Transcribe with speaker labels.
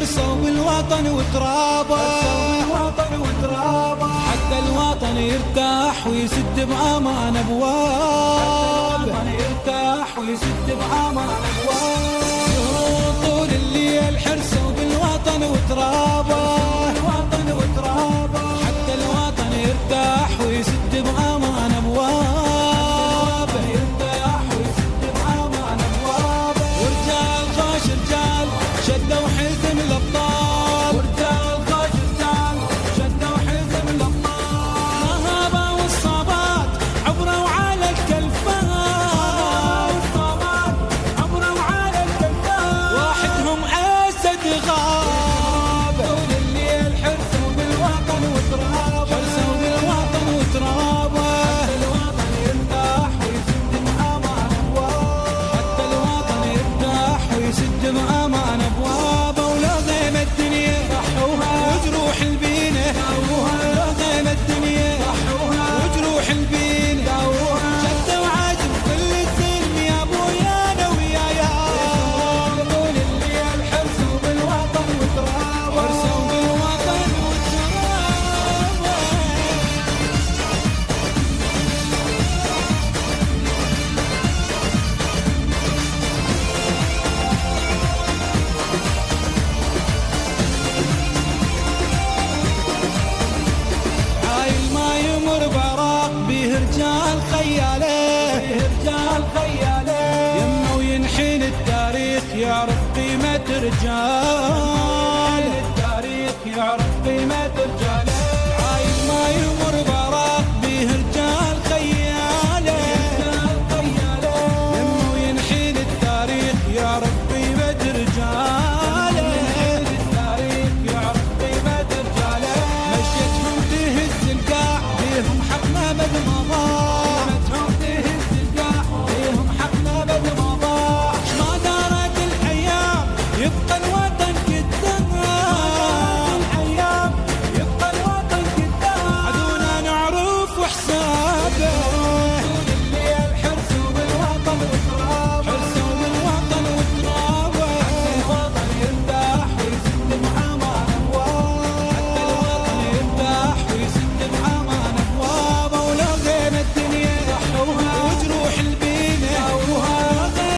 Speaker 1: حرصوا بالوطن وترابه، حتى الوطن يرتاح ويسد بأمان أبواب، يرتاح ويسد بأمان أبواب. طول الليل حرصوا بالوطن وترابه، حتى الوطن يرتاح ويسد بأمان أبواب، يرتاح ويسد بأمان أبواب. ورجال خوش رجال شدوا حزم الأبطال، ورجال خوش رجال شدوا حزم الأبطال. النهابة والصابات عبروا على الكلفات، عبروا على الكلفات. واحدهم أسد غاب. طول الليل حرصوا بالوطن وترابه، حرصوا بالوطن وترابه. حتى الوطن يرتاح ويسد بأمان أبواب، حتى الوطن يرتاح ويسد بأمان أبوابه. ولو غيم الدنيا وجروح البينة، لو غيم الدنيا وجروح البينة. شدوا عجب كل السلم يا ابويانا ويايا. طول الليل حرصوا بالوطن وترابه، حرصوا بالوطن وترابه. عايل ما يمر بعراق بيه رجال خياله، يمه وينحين التاريخ يعرف قيمة رجال، التاريخ يعرف قيمة رجاله. عايل ما يمر